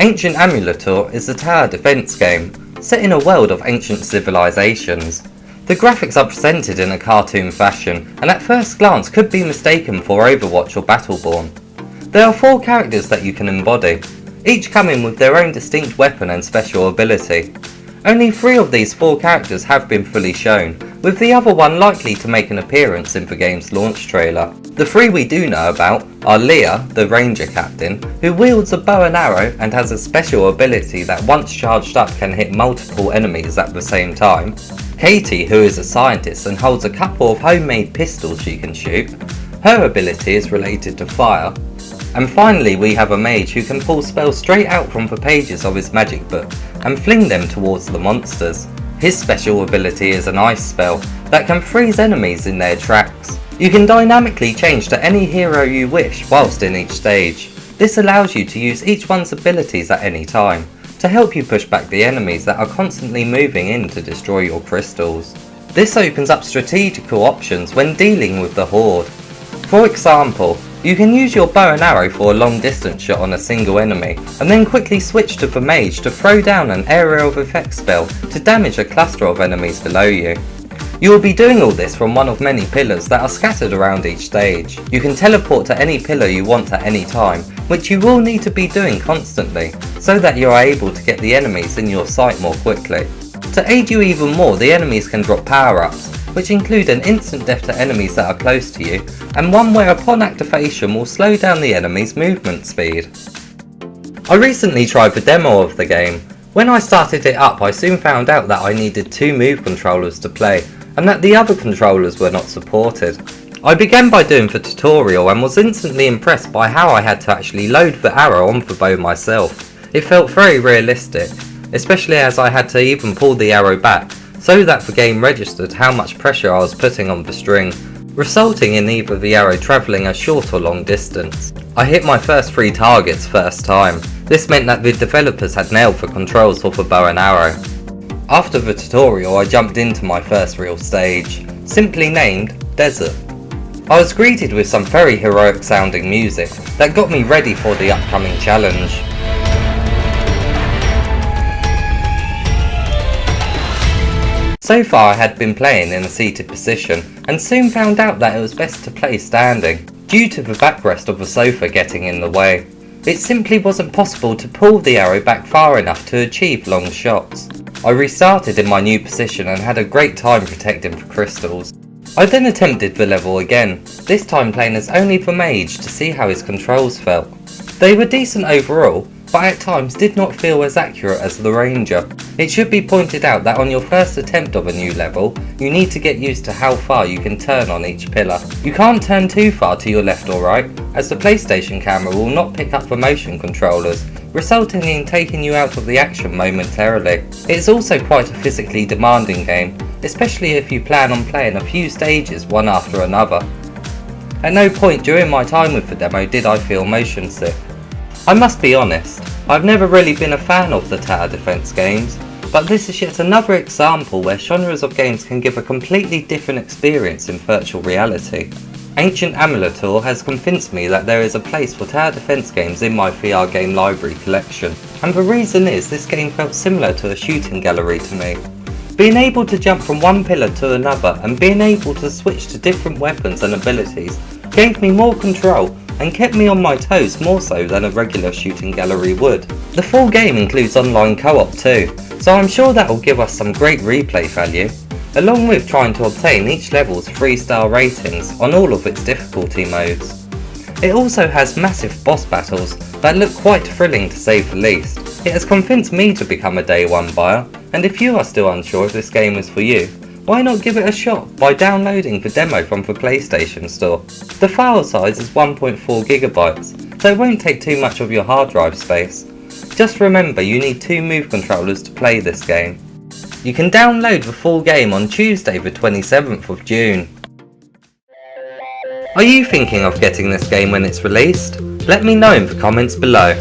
Ancient Amuletor is a tower defense game, set in a world of ancient civilizations. The graphics are presented in a cartoon fashion, and at first glance could be mistaken for Overwatch or Battleborn. There are 4 characters that you can embody, each coming with their own distinct weapon and special ability. Only 3 of these 4 characters have been fully shown, with the other one likely to make an appearance in the game's launch trailer. The 3 we do know about are Leah, the ranger captain, who wields a bow and arrow and has a special ability that once charged up can hit multiple enemies at the same time. Katie, who is a scientist and holds a couple of homemade pistols she can shoot. Her ability is related to fire. And finally we have a mage who can pull spells straight out from the pages of his magic book and fling them towards the monsters. His special ability is an ice spell that can freeze enemies in their tracks. You can dynamically change to any hero you wish whilst in each stage. This allows you to use each one's abilities at any time, to help you push back the enemies that are constantly moving in to destroy your crystals. This opens up strategical options when dealing with the horde. For example, you can use your bow and arrow for a long distance shot on a single enemy, and then quickly switch to the mage to throw down an area of effect spell to damage a cluster of enemies below you. You will be doing all this from one of many pillars that are scattered around each stage. You can teleport to any pillar you want at any time, which you will need to be doing constantly, so that you are able to get the enemies in your sight more quickly. To aid you even more, the enemies can drop power-ups, which include an instant death to enemies that are close to you, and one where upon activation will slow down the enemy's movement speed. I recently tried the demo of the game. When I started it up, I soon found out that I needed 2 move controllers to play, and that the other controllers were not supported. I began by doing the tutorial and was instantly impressed by how I had to actually load the arrow on the bow myself. It felt very realistic, especially as I had to even pull the arrow back, so that the game registered how much pressure I was putting on the string, resulting in either the arrow travelling a short or long distance. I hit my first 3 targets first time. This meant that the developers had nailed the controls for the bow and arrow. After the tutorial I jumped into my first real stage, simply named Desert. I was greeted with some very heroic sounding music that got me ready for the upcoming challenge. So far I had been playing in a seated position and soon found out that it was best to play standing, due to the backrest of the sofa getting in the way. It simply wasn't possible to pull the arrow back far enough to achieve long shots. I restarted in my new position and had a great time protecting the crystals. I then attempted the level again, this time playing as only the mage to see how his controls felt. They were decent overall, but at times did not feel as accurate as the ranger. It should be pointed out that on your first attempt of a new level, you need to get used to how far you can turn on each pillar. You can't turn too far to your left or right, as the PlayStation camera will not pick up the motion controllers, resulting in taking you out of the action momentarily. It is also quite a physically demanding game, especially if you plan on playing a few stages one after another. At no point during my time with the demo did I feel motion sick. I must be honest, I've never really been a fan of the tower defense games, but this is yet another example where genres of games can give a completely different experience in virtual reality. Ancient Amuletor has convinced me that there is a place for tower defense games in my VR game library collection, and the reason is this game felt similar to a shooting gallery to me. Being able to jump from one pillar to another and being able to switch to different weapons and abilities gave me more control and kept me on my toes more so than a regular shooting gallery would. The full game includes online co-op too, so I'm sure that will give us some great replay value, along with trying to obtain each level's 3-star ratings on all of its difficulty modes. It also has massive boss battles that look quite thrilling to say the least. It has convinced me to become a day one buyer, and if you are still unsure if this game is for you, why not give it a shot by downloading the demo from the PlayStation Store. The file size is 1.4 GB, so it won't take too much of your hard drive space. Just remember you need 2 move controllers to play this game. You can download the full game on Tuesday the 27th of June. Are you thinking of getting this game when it's released? Let me know in the comments below.